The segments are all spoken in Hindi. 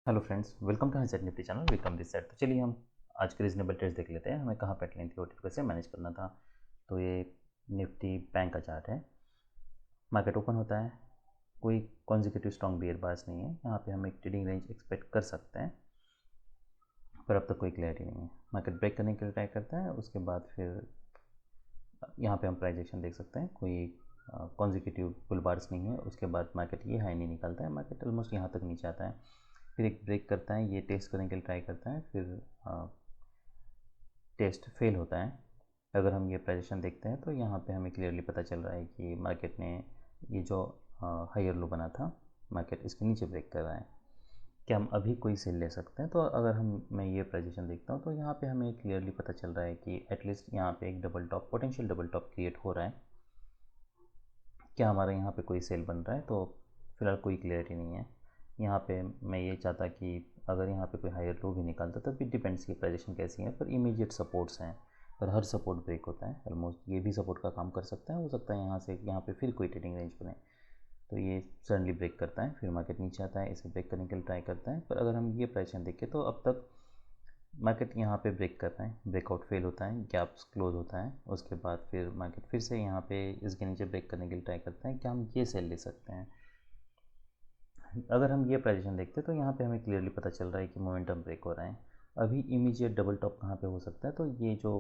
हेलो फ्रेंड्स, वेलकम टू हज़रत Nifty channel. Welcome this side. तो चलिए हम आज के रीजनेबल ट्रेड्स देख लेते हैं, हमें कहाँ पे लेनी थी और कैसे मैनेज करना था। तो ये निफ्टी बैंक का चार्ट है। मार्केट ओपन होता है, कोई कॉन्जिक्यूटिव स्ट्रॉन्ग बियर बार्स नहीं है। यहाँ पे हम एक ट्रेडिंग रेंज एक्सपेक्ट कर सकते हैं, पर अब तक कोई क्लैरिटी नहीं है। मार्केट ब्रेक करने के लिए ट्राई करता है, उसके बाद फिर यहाँ पे हम प्राइस एक्शन देख सकते हैं। कोई कॉन्जिक्यूटिव पुल बार्स नहीं है, उसके बाद मार्केट ये हाई नहीं निकलता है, मार्केट ऑलमोस्ट यहाँ तक नीचे आता है, फिर एक ब्रेक करता है, ये टेस्ट करने के लिए ट्राई करता है, फिर टेस्ट फेल होता है। अगर हम ये प्राइजेशन देखते हैं तो यहाँ पे हमें क्लियरली पता चल रहा है कि मार्केट ने ये जो हायर लो बना था, मार्केट इसके नीचे ब्रेक कर रहा है। क्या हम अभी कोई सेल ले सकते हैं? तो अगर मैं ये प्राइजेशन देखता हूँ तो यहाँ पे हमें क्लियरली पता चल रहा है कि एटलीस्ट यहाँ पे एक double top, potential double top create हो रहा है। क्या हमारा यहाँ पे कोई सेल बन रहा है? तो फिलहाल कोई क्लियरिटी नहीं है। यहाँ पे मैं ये चाहता कि अगर यहाँ पे कोई हायर लो भी निकालता तो भी डिपेंड्स की प्राइजेशन कैसी है, पर इमीडिएट सपोर्ट्स हैं, पर हर सपोर्ट ब्रेक होता है ऑलमोस्ट। ये भी सपोर्ट का काम कर सकता है, हो सकता है यहाँ से यहाँ पे फिर कोई ट्रेडिंग रेंज बने। तो ये सडनली ब्रेक करता है, फिर मार्केट नीचे आता है, इसे ब्रेक करने के लिए ट्राई करता है। पर अगर हम ये प्राइजेशन देखें तो अब तक मार्केट यहाँ पे ब्रेक कर रहा है, ब्रेकआउट फेल होता है, गैप्स क्लोज होता है, उसके बाद फिर मार्केट फिर से यहाँ पे इसके नीचे ब्रेक करने के लिए ट्राई करते हैं। क्या हम ये सेल ले सकते हैं? अगर हम ये प्राइजेशन देखते हैं तो यहाँ पे हमें क्लियरली पता चल रहा है कि मोमेंटम ब्रेक हो रहा है। अभी इमीडिएट डबल टॉप कहाँ पे हो सकता है? तो ये जो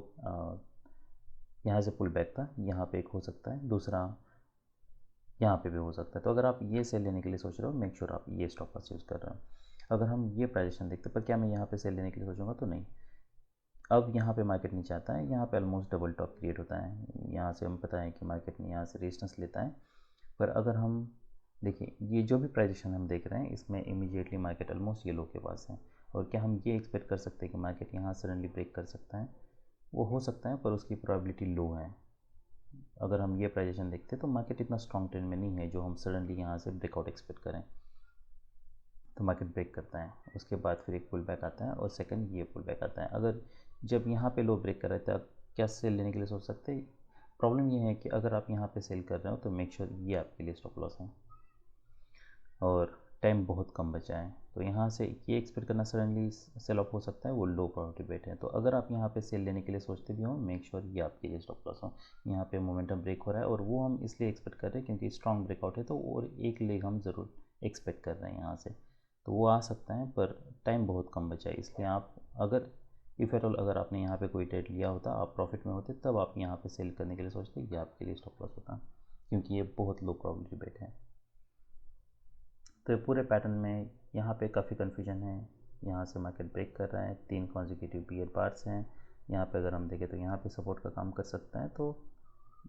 यहाँ से पुल बैक था, यहाँ पे एक हो सकता है, दूसरा यहाँ पे भी हो सकता है। तो अगर आप ये सेल लेने के लिए सोच रहे हो, मेक श्योर आप ये स्टॉप लॉस यूज़ कर रहे हो। अगर हम ये प्राइजेशन देखते हैं, पर क्या मैं यहाँ पे सेल लेने के लिए सोचूंगा? तो नहीं। अब यहाँ पे मार्केट नीचे आता है, यहाँ पे ऑलमोस्ट डबल टॉप क्रिएट होता है, यहाँ से हमें पता है कि मार्केट ने यहाँ से रेजिस्टेंस लेता है। पर अगर हम देखिए, ये जो भी प्राइजेशन हम देख रहे हैं इसमें इमीडिएटली मार्केट ऑलमोस्ट ये लो के पास है। और क्या हम ये एक्सपेक्ट कर सकते हैं कि मार्केट यहाँ सडनली ब्रेक कर सकता है? वो हो सकता है, पर उसकी प्रोबेबिलिटी लो है। अगर हम ये प्राइजेशन देखते हैं तो मार्केट इतना स्ट्रॉन्ग ट्रेंड में नहीं है जो हम सडनली यहाँ से ब्रेकआउट एक्सपेक्ट करें। तो मार्केट ब्रेक करता है, उसके बाद फिर एक पुल बैक आता है और सेकंड ये पुल बैक आता है। अगर जब यहाँ पे लो ब्रेक कर रहे थे, आप क्या सेल लेने के लिए सोच सकते हैं? प्रॉब्लम ये है कि अगर आप यहाँ पे सेल कर रहे हो तो मेक श्योर ये आपके लिए स्टॉप लॉस है और टाइम बहुत कम बचा है। तो यहाँ से ये एक्सपेक्ट करना सडनली सेल ऑफ हो सकता है, वो लो प्रोबेबिलिटी बेट है। तो अगर आप यहाँ पे सेल लेने के लिए सोचते भी हो, मेक श्योर ये आपके लिए स्टॉप लॉस हो। यहाँ पे मोमेंटम ब्रेक हो रहा है और वो हम इसलिए एक्सपेक्ट कर रहे हैं क्योंकि स्ट्रॉन्ग ब्रेकआउट है, तो और एक लेग हम ज़रूर एक्सपेक्ट कर रहे हैं यहाँ से। तो वो आ सकता है, पर टाइम बहुत कम बचा है, इसलिए आप अगर इफ़ एट ऑल अगर आपने यहाँ पे कोई ट्रेड लिया होता, आप प्रॉफिट में होते, तब आप यहाँ पे सेल करने के लिए सोचते, ये आपके लिए स्टॉप लॉस होता, क्योंकि ये बहुत लो प्रोबेबिलिटी बेट है। तो पूरे पैटर्न में यहाँ पे काफ़ी कन्फ्यूजन है। यहाँ से मार्केट ब्रेक कर रहा है, 3 कॉन्जिक्यूटिव बियर बार्स हैं। यहाँ पे अगर हम देखें तो यहाँ पे सपोर्ट का काम कर सकता है। तो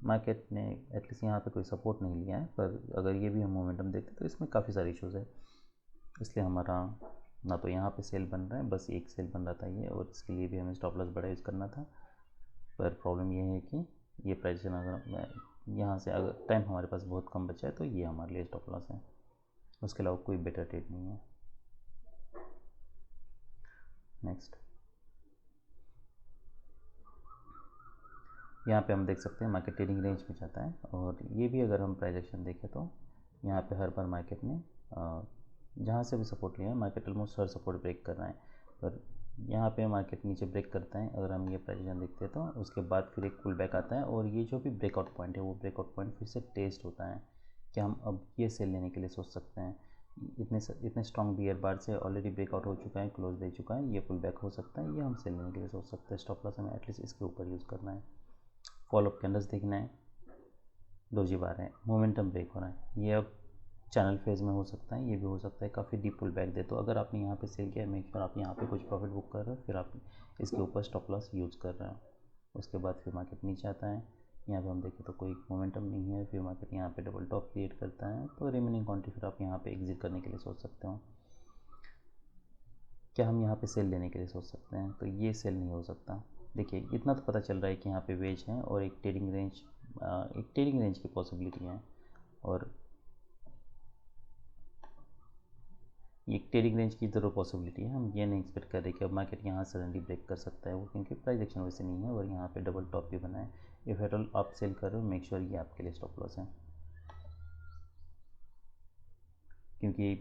मार्केट ने एटलीस्ट यहाँ पे कोई सपोर्ट नहीं लिया है, पर अगर ये भी हम मोमेंटम देखते तो इसमें काफ़ी सारे इश्यूज़ है। इसलिए हमारा ना तो यहाँ पे सेल बन रहा है, बस एक सेल बन रहा था ये, और इसके लिए भी हमें स्टॉप लॉस बड़ा यूज़ करना था। पर प्रॉब्लम ये है कि ये प्राइस अगर यहाँ से अगर टाइम हमारे पास बहुत कम बचा है तो ये हमारे लिए स्टॉप लॉस है, उसके अलावा कोई बेटर ट्रेड नहीं है। नेक्स्ट, यहाँ पे हम देख सकते हैं मार्केट ट्रेडिंग रेंज में जाता है, और ये भी अगर हम प्राइस एक्शन देखें तो यहाँ पे हर बार मार्केट ने जहाँ से भी सपोर्ट लिया है, मार्केट ऑलमोस्ट हर सपोर्ट ब्रेक कर रहा है। पर यहाँ पे मार्केट नीचे ब्रेक करता है, अगर हम ये प्राइस एक्शन देखते हैं तो उसके बाद फिर एक पुल बैक आता है, और ये जो भी ब्रेकआउट पॉइंट है वो ब्रेकआउट पॉइंट फिर से टेस्ट होता है। क्या हम अब ये सेल लेने के लिए सोच सकते हैं? इतने स्ट्रॉन्ग बियर बार से ऑलरेडी ब्रेकआउट हो चुका है, क्लोज दे चुका है, ये पुल बैक हो सकता है, ये हम सेल लेने के लिए सोच सकते हैं। स्टॉप लॉस हमें एटलीस्ट इसके ऊपर यूज़ करना है। फॉलोअप कैंडल्स देखना है, डोजी बार है, मोमेंटम ब्रेक हो रहा है, ये अब चैनल फेज में हो सकता है, ये भी हो सकता है काफ़ी डीप पुल बैक दे। तो अगर आपने यहाँ पे सेल किया, मेक श्योर आप यहाँ पे कुछ प्रॉफिट बुक कर रहे हो, फिर आप इसके ऊपर स्टॉप लॉस यूज़ कर रहे हो। उसके बाद फिर मार्केट नीचे आता है, यहाँ पे हम देखें तो कोई मोमेंटम नहीं है, फिर मार्केट यहाँ पे डबल टॉप क्रिएट करता है, तो रिमेनिंग क्वांटिटी फिर आप यहाँ पे एग्जिट करने के लिए सोच सकते हो। क्या हम यहाँ पे सेल लेने के लिए सोच सकते हैं? तो ये सेल नहीं हो सकता। देखिए, इतना तो पता चल रहा है कि यहाँ पे वेज है और एक ट्रेडिंग रेंज की पॉसिबिलिटी है, और ये एक ट्रेडिंग रेंज की ज़रूर पॉसिबिलिटी है। हम ये नहीं एक्सपेक्ट कर रहे कि अब मार्केट यहाँ सडनली ब्रेक कर सकता है, वो क्योंकि प्राइस एक्शन वैसे नहीं है, और यहाँ पे डबल टॉप भी बना है। इफ एट ऑल आप सेल कर रहे हो, मेक श्योर ये आपके लिए स्टॉप लॉस है, क्योंकि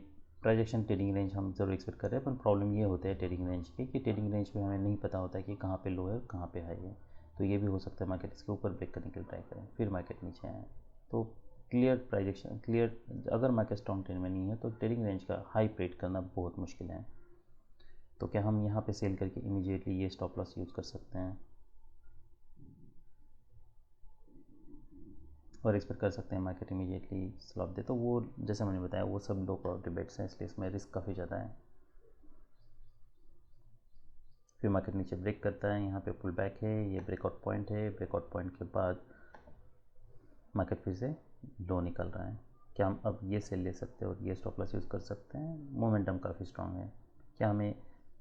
प्राइजेक्शन ट्रेडिंग रेंज हम ज़रूर एक्सपेक्ट कर रहे हैं, पर प्रॉब्लम ये होता है ट्रेडिंग रेंज की कि ट्रेडिंग रेंज में हमें नहीं पता होता है कि कहाँ पे लो है और कहाँ पे हाई है। तो ये भी हो सकता है मार्केट इसके ऊपर ब्रेक करने के लिए ट्राई करें फिर मार्केट नीचे आए। तो क्लियर प्राइजेक्शन क्लियर, अगर मार्केट स्ट्रॉन्ग ट्रेंड में नहीं है तो ट्रेडिंग रेंज का हाई प्रेड करना बहुत मुश्किल है। तो क्या हम यहाँ पे सेल करके इमीडिएटली ये स्टॉप लॉस यूज़ कर सकते हैं और एक्सपेक्ट कर सकते हैं मार्केट इमीडिएटली स्लॉप दे? तो वो जैसे मैंने बताया वो सब लो प्रोबेबिलिटी बेट्स हैं, इसलिए इसमें रिस्क काफ़ी ज़्यादा है। फिर मार्केट नीचे ब्रेक करता है, यहाँ पे पुल बैक है, ये ब्रेकआउट पॉइंट है, ब्रेकआउट पॉइंट के बाद मार्केट फिर से लो निकल रहा है। क्या हम अब ये सेल ले सकते हैं और ये स्टॉप लॉस यूज़ कर सकते हैं? मोमेंटम काफ़ी स्ट्रांग है। क्या हमें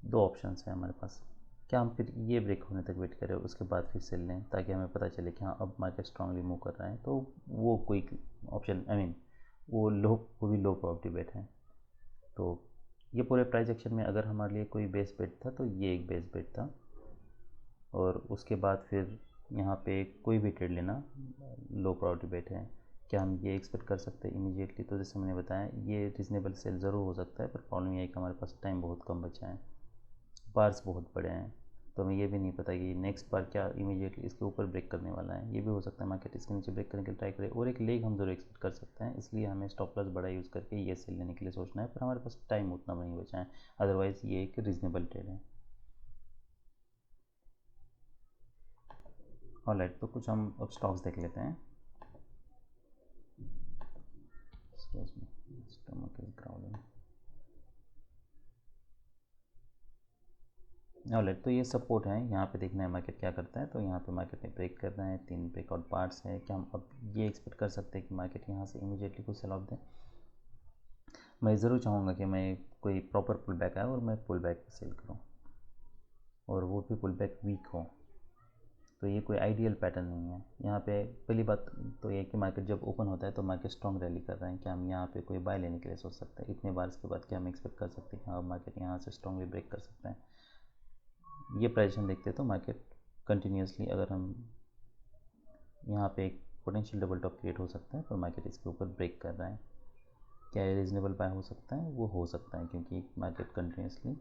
दो ऑप्शंस हैं हमारे पास, क्या हम फिर ये ब्रेक होने तक वेट करें उसके बाद फिर सेल लें ताकि हमें पता चले कि हाँ अब मार्केट स्ट्रांगली मूव कर रहा है? तो वो कोई ऑप्शन वो भी लो प्रोबेबिलिटी बेट है। तो ये पूरे प्राइस एक्शन में अगर हमारे लिए कोई बेस बेट था तो ये एक बेस बेट था। और उसके बाद फिर यहाँ पे कोई भी ट्रेड लेना लो प्रोबेबिलिटी बेट है। क्या हम ये एक्सपेक्ट कर सकते हैं इमीडिएटली? तो जैसे मैंने बताया ये रीजनेबल सेल ज़रूर हो सकता है, पर प्रॉब्लम ये है कि हमारे पास टाइम बहुत कम बचा है, बार्स बहुत बड़े हैं, तो हमें ये भी नहीं पता कि नेक्स्ट बार क्या इमीडिएटली इसके ऊपर ब्रेक करने वाला है। ये भी हो सकता है मार्केट इसके नीचे ब्रेक करने के लिए ट्राई करे और एक लेग हम जरूर एक्सपेक्ट कर सकते हैं, इसलिए हमें स्टॉप लॉस बड़ा यूज़ करके ये सेल लेने के लिए सोचना है, पर हमारे पास टाइम उतना नहीं बचा है, अदरवाइज़ ये एक रीजनेबल ट्रेड है। ऑलराइट, तो कुछ हम अब स्टॉक्स देख लेते हैं। ऑलराइट, तो ये सपोर्ट है, यहाँ पे देखना है मार्केट क्या करता है। तो यहाँ पे मार्केट ने ब्रेक कर रहा है, 3 ब्रेकआउट पार्ट्स है। क्या हम अब ये एक्सपेक्ट कर सकते हैं कि मार्केट यहाँ से इमीडिएटली कुछ सेल ऑफ दे? मैं ज़रूर चाहूँगा कि मैं कोई प्रॉपर पुल बैक आए और मैं पुल बैक पे सेल करूँ, और वो भी पुल बैक वीक हो। तो ये कोई आइडियल पैटर्न नहीं है। यहाँ पे पहली बात तो ये कि मार्केट जब ओपन होता है तो मार्केट स्ट्रॉन्ग रैली कर रहे हैं, क्या हम यहाँ पे कोई बाय लेने के लिए सोच सकते हैं? इतने बार के बाद क्या हम एक्सपेक्ट कर सकते हैं हाँ मार्केट यहाँ से स्ट्रॉन्गली ब्रेक कर सकते हैं? ये प्राइजेशन देखते हैं तो मार्केट कंटिन्यूसली, अगर हम यहाँ पे एक पोटेंशियल डबल टॉप क्रिएट हो सकता है, पर मार्केट इसके ऊपर ब्रेक कर रहा है। क्या ये रीजनेबल बाय हो सकता है? वो हो सकता है, क्योंकि market continuously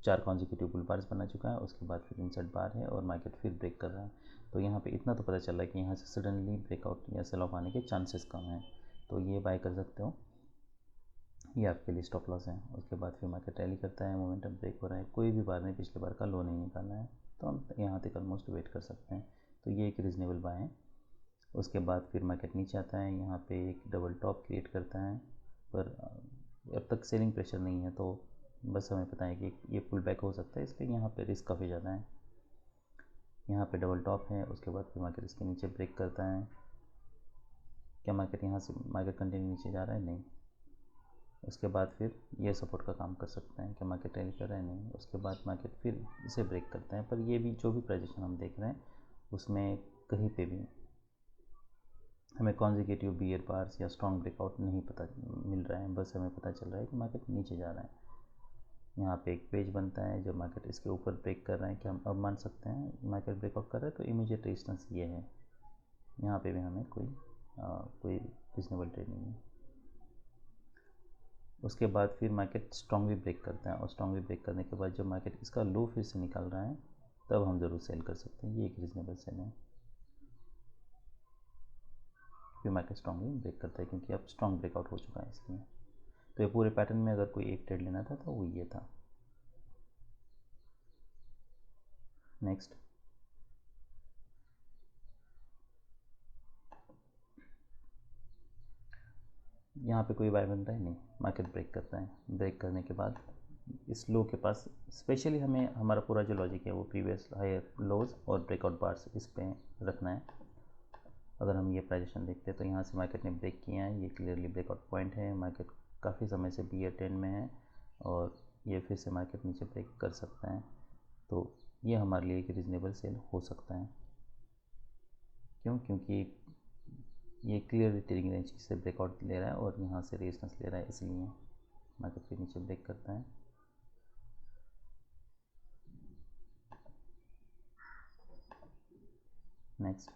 4 consecutive bull bars बना चुका है, उसके बाद फिर इंसर्ट बार है और मार्केट फिर ब्रेक कर रहा है। तो यहाँ पे इतना तो पता चल रहा है कि यहाँ से सडनली ब्रेकआउट या सेल ऑफ आने के चांसेस कम हैं, तो ये बाय कर सकते हो, ये आपके लिए स्टॉप लॉस है। उसके बाद फिर मार्केट रैली करता है, मोमेंटम ब्रेक हो रहा है, कोई भी बार नहीं पिछले बार का लो नहीं निकालना है, तो हम यहाँ तक ऑलमोस्ट वेट कर सकते हैं। तो ये एक रीजनेबल बाय है। उसके बाद फिर मार्केट नीचे आता है, यहाँ पे एक डबल टॉप क्रिएट करता है, पर अब तक सेलिंग प्रेशर नहीं है, तो बस हमें पता है कि ये पुल बैक हो सकता है, इसलिए यहाँ पे रिस्क काफ़ी ज़्यादा है। यहाँ पे डबल टॉप है, उसके बाद फिर मार्केट इसके नीचे ब्रेक करता है। क्या मार्केट यहाँ से मार्केट कंटिन्यू नीचे जा रहा है? नहीं। उसके बाद फिर ये सपोर्ट का काम कर सकते हैं कि मार्केट रैली कर रहा है? नहीं। उसके बाद मार्केट फिर इसे ब्रेक करते हैं, पर ये भी जो भी प्राइजेशन हम देख रहे हैं उसमें कहीं पे भी हमें कॉन्जिक्यूटिव बियर बार्स या स्ट्रॉन्ग ब्रेकआउट नहीं पता मिल रहा है, बस हमें पता चल रहा है कि मार्केट नीचे जा रहा है। यहाँ पे एक पेज बनता है जब मार्केट इसके ऊपर ब्रेक कर रहा है कि हम अब मान सकते हैं मार्केट ब्रेकआउट कर रहा है, तो इमीडिएट रेजिस्टेंस ये है। यहाँ पे भी हमें कोई रीजनेबल ट्रेड नहीं है। उसके बाद फिर मार्केट स्ट्रांगली ब्रेक करता है, और स्ट्रांगली ब्रेक करने के बाद जब मार्केट इसका लो फिर से निकल रहा है तब हम ज़रूर सेल कर सकते हैं, ये एक रीजनेबल सेल है। फिर मार्केट स्ट्रांगली ब्रेक करता है क्योंकि अब स्ट्रांग ब्रेकआउट हो चुका है, इसलिए। तो ये पूरे पैटर्न में अगर कोई एक ट्रेड लेना था तो वो ये था। नेक्स्ट, यहाँ पे कोई बाय बन रहा है? नहीं। मार्केट ब्रेक करता है, ब्रेक करने के बाद इस लो के पास स्पेशली हमें हमारा पूरा जो लॉजिक है वो प्रीवियस हायर लोज और ब्रेकआउट बार्स इस पे रखना है। अगर हम ये प्राइजेशन देखते हैं तो यहाँ से मार्केट ने ब्रेक किया है, ये क्लियरली ब्रेकआउट पॉइंट है, मार्केट काफ़ी समय से बियर ट्रेंड में है और ये फिर से मार्केट नीचे ब्रेक कर सकता है, तो ये हमारे लिए एक रीज़नेबल सेल हो सकता है। क्यों? क्योंकि ये क्लियरली ट्रेडिंग रेंज से ब्रेकआउट ले रहा है और यहाँ से रेजिस्टेंस ले रहा है, इसलिए मार्केट फिर नीचे ब्रेक करता है। नेक्स्ट,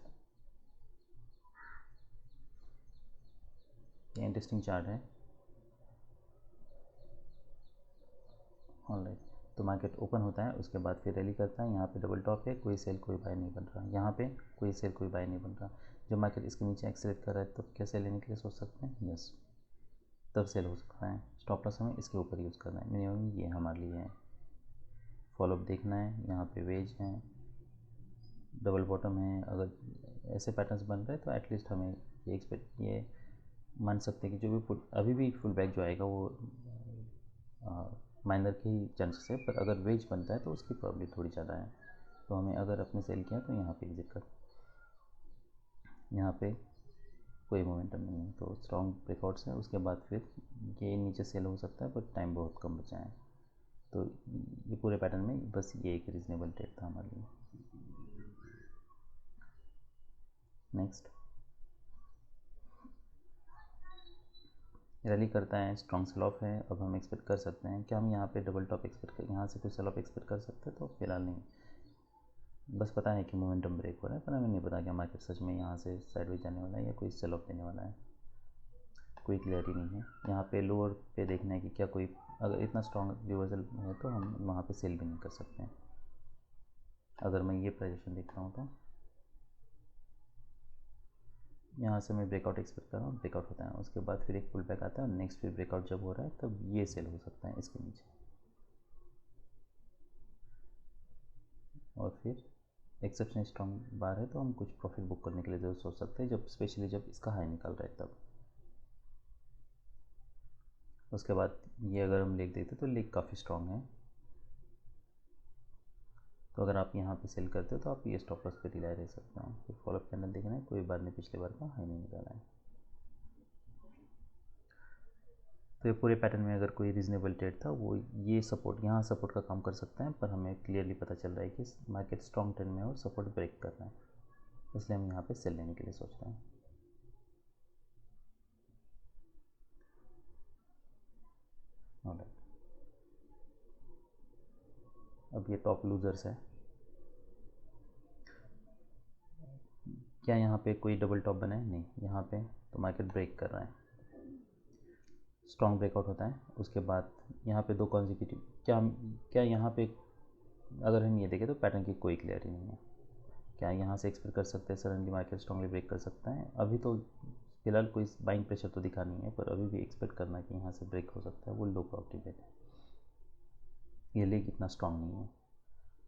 ये इंटरेस्टिंग चार्ट है, ऑलराइट, तो मार्केट ओपन होता है, उसके बाद फिर रैली करता है, यहाँ पे डबल टॉप है, कोई सेल कोई बाय नहीं बन रहा, यहाँ पे कोई सेल कोई बाय नहीं बन रहा। जब मार्केट इसके नीचे एक्सेलेरेट कर रहा है तब क्या सेल लेने के लिए सोच सकते हैं? यस, तब सेल हो सकता है। स्टॉप लॉस हमें इसके ऊपर यूज़ करना है, मिनिमम ये हमारे लिए है। फॉलोअप देखना है, यहाँ पे वेज है, डबल बॉटम है, अगर ऐसे पैटर्न्स बन रहे हैं तो एटलीस्ट हमें ये मान सकते हैं कि जो भी अभी भी फुल बैक जो आएगा वो माइनर के ही चांसेस है, पर अगर वेज बनता है तो उसकी प्रॉबिलिटी थोड़ी ज़्यादा है। तो हमें अगर अपने सेल किया तो यहाँ पे एग्जिट कर, यहाँ पे कोई मोमेंटम नहीं है, तो स्ट्रॉन्ग ब्रेकआउट्स है, उसके बाद फिर ये नीचे सेल हो सकता है, पर टाइम बहुत कम बचा है। तो ये पूरे पैटर्न में बस ये एक रीजनेबल ट्रेड था हमारे लिए। नेक्स्ट, रैली करता है, स्ट्रॉन्ग सेल ऑफ है, अब हम एक्सपेक्ट कर सकते हैं क्या हम यहाँ पे डबल टॉप एक्सपेक्ट कर, यहाँ से कुछ सेल ऑफ एक्सपेक्ट कर सकते हैं? तो फिलहाल नहीं, बस पता है कि मोमेंटम ब्रेक हो रहा है, पर हमें नहीं पता कि मार्केट सच में यहाँ से साइडवेज जाने वाला है या कोई सेल ऑफ देने वाला है, कोई क्लियरिटी नहीं है। यहाँ पे लोअर पे देखना है कि क्या कोई, अगर इतना स्ट्रॉन्ग रिवर्सल है तो हम वहाँ पे सेल भी नहीं कर सकते हैं। अगर मैं ये पोजीशन देख रहा हूँ तो यहाँ से मैं ब्रेकआउट एक्सपेक्ट कर रहा हूँ, ब्रेकआउट होता है, उसके बाद फिर एक पुल बैक आता है और नेक्स्ट फिर ब्रेकआउट जब हो रहा है तब ये सेल हो सकता है इसके नीचे, और फिर एक्सेप्शनल स्ट्रॉन्ग बार है तो हम कुछ प्रॉफिट बुक करने के लिए ज़रूर सोच सकते हैं, जब स्पेशली जब इसका हाई निकल रहा है तब। उसके बाद ये अगर हम लेग देखते तो लेग काफ़ी स्ट्रॉन्ग है, तो अगर आप यहाँ पे सेल करते हो तो आप ये स्टॉप लॉस पे रिलाय रह सकते हो। फिर फॉलोअप कैंडल देखना है, कोई बार नहीं पिछले बार का हाई नहीं निकाला है। तो ये पूरे पैटर्न में अगर कोई रीजनेबल ट्रेड था वो ये सपोर्ट, यहाँ सपोर्ट का काम कर सकता है, पर हमें क्लियरली पता चल रहा है कि मार्केट स्ट्रॉन्ग ट्रेंड में और सपोर्ट ब्रेक कर रहा है, इसलिए हम यहाँ पे सेल लेने के लिए सोच रहे हैं। ऑलराइट, अब ये टॉप लूजर्स है, क्या यहाँ पे कोई डबल टॉप बना है? नहीं, यहाँ पे तो मार्केट ब्रेक कर रहा है, स्ट्रॉन्ग ब्रेकआउट होता है, उसके बाद यहाँ पे दो कॉन्जिक्यूटिव, क्या यहाँ पे अगर हम ये देखें तो पैटर्न की कोई क्लियरिटी नहीं है। क्या यहाँ से एक्सपेक्ट कर सकते हैं सडनली मार्केट स्ट्रॉन्गली ब्रेक कर सकता है? अभी तो फिलहाल कोई बाइंग प्रेशर तो दिखा नहीं है, पर अभी भी एक्सपेक्ट करना कि यहाँ से ब्रेक हो सकता है वो लो प्रॉफिटेबल है, ये लेग इतना स्ट्रॉन्ग नहीं है।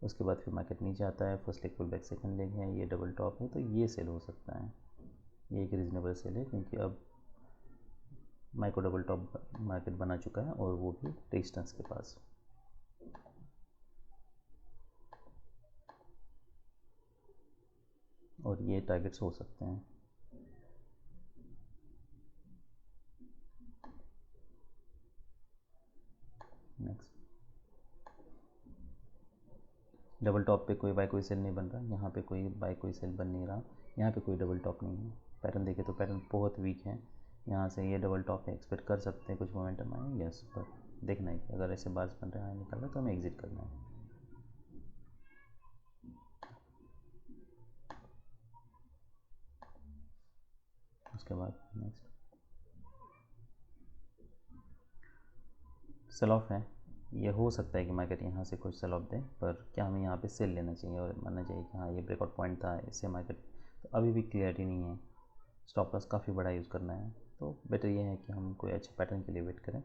उसके बाद फिर मार्केट नीचे आता है, first leg pull back, second leg है, ये डबल टॉप है, तो ये सेल हो सकता है, ये एक रीजनेबल सेल है, क्योंकि अब माइक्रो डबल टॉप मार्केट बना चुका है और वो भी रेजिस्टेंस के पास। और ये टारगेट्स हो सकते हैं। नेक्स्ट, डबल टॉप पे कोई बाय कोई सेल नहीं बन रहा, यहाँ पे कोई बाय कोई सेल बन नहीं रहा, यहाँ पे कोई डबल टॉप नहीं है। पैटर्न देखे तो पैटर्न बहुत वीक है, यहाँ से ये डबल टॉप पे एक्सपेक्ट कर सकते हैं कुछ मोमेंटम आए, यस, पर देखना है कि अगर ऐसे बार्स बन रहे हैं निकल रहा है तो हमें एग्जिट करना है। उसके बाद नेक्स्ट सेल ऑफ है, ये हो सकता है कि मार्केट यहाँ से कुछ सेल ऑफ दे, पर क्या हमें यहाँ पे सेल लेना चाहिए और मानना चाहिए कि हाँ ये ब्रेकआउट पॉइंट था, इससे मार्केट, तो अभी भी क्लियरिटी नहीं है, स्टॉप लॉस काफ़ी बड़ा यूज़ करना है, तो बेटर ये है कि हम कोई अच्छे पैटर्न के लिए वेट करें।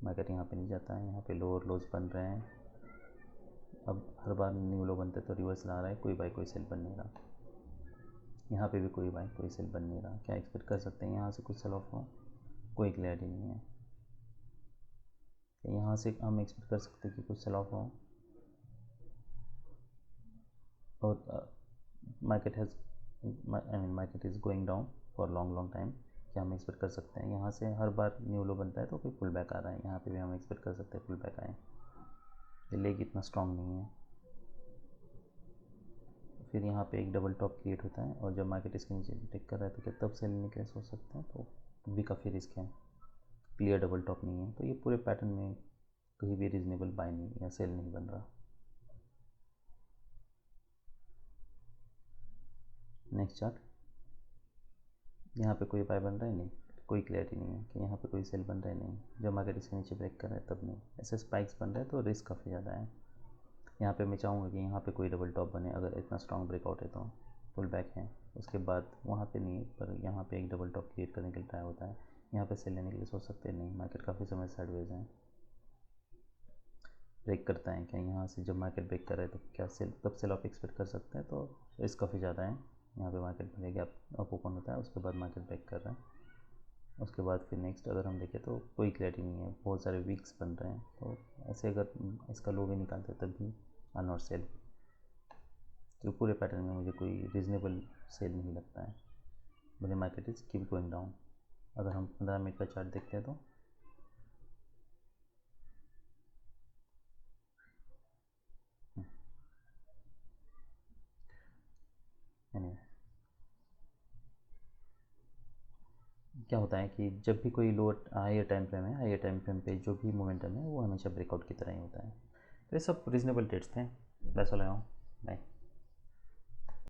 मार्केट यहाँ पे नहीं जाता है, यहाँ पे लोअर लोज बन रहे हैं, अब हर बार न्यू लो बनते तो रिवर्स ला रहा है, कोई बाय कोई सेल बन नहीं रहा, यहाँ पे भी कोई बाय कोई सेल बन नहीं रहा। क्या एक्सपेक्ट कर सकते हैं यहाँ से कुछ सेल ऑफ हो? कोई क्लियरिटी नहीं है। यहाँ से हम एक्सपेक्ट कर सकते हैं कि कुछ सेल ऑफ हो, और market has market is going down for long time, क्या हम एक्सपेक्ट कर सकते हैं यहाँ से हर बार न्यू लो बनता है तो कोई पुल बैक आ रहा है, यहाँ पे भी हम एक्सपेक्ट कर सकते हैं पुल बैक आए, ये लेग इतना स्ट्रॉन्ग नहीं है। फिर यहाँ पे एक डबल टॉप क्रिएट होता है और जब मार्केट इसके नीचे ब्रेक कर रहा है तो क्या तब सेल लेने के लिए सोच सकते हैं? तो भी काफ़ी रिस्क है, क्लियर डबल टॉप नहीं है, तो ये पूरे पैटर्न में कहीं भी रीजनेबल बाय नहीं या सेल नहीं बन रहा। नेक्स्ट चार्ट, यहाँ पे कोई बाय बन रहा है? नहीं, कोई क्लैरिटी नहीं है कि यहाँ पे कोई सेल बन रहा है नहीं, जब मार्केट इसके नीचे ब्रेक कर रहा है तब नहीं, ऐसे स्पाइक्स बन रहे हैं तो रिस्क काफ़ी ज़्यादा है। यहाँ पे मैं चाहूँगा कि यहाँ पे कोई डबल टॉप बने, अगर इतना स्ट्रॉन्ग ब्रेकआउट है तो पुल बैक है, उसके बाद वहाँ पे नहीं, पर यहाँ पे एक डबल टॉप क्रिएट करने के लिए ट्राई होता है। यहाँ पे सेल लेने के लिए सोच सकते हैं, नहीं मार्केट काफ़ी समय साइडवेज है, ब्रेक करता है क्या यहाँ से, जब मार्केट ब्रेक कर रहा है तो क्या सेल, तब सेल ऑफ एक्सपेक्ट कर सकते हैं, तो रिस्क काफ़ी ज़्यादा है। यहाँ पे मार्केट बढ़ेगा, अप ओपन होता है, उसके बाद मार्केट ब्रेक कर रहा है, उसके बाद फिर नेक्स्ट अगर हम देखें तो कोई क्लैरिटी नहीं है, बहुत सारे वीक्स बन रहे हैं, तो ऐसे अगर इसका लो भी निकालते हैं तब भी आर नॉट सेल। तो पूरे पैटर्न में मुझे कोई रीज़नेबल सेल नहीं लगता है, मुझे market is keep going down. अगर हम 15 मिनट का चार्ट देखते हैं तो यानी क्या होता है कि जब भी कोई लो हायर टाइम फ्रेम है, हायर टाइम फ्रेम पे जो भी मोमेंटम है वो हमेशा ब्रेकआउट की तरह ही होता है। तो ये सब रीजनेबल ट्रेड्स थे, वैसा लगाऊँ। बाय।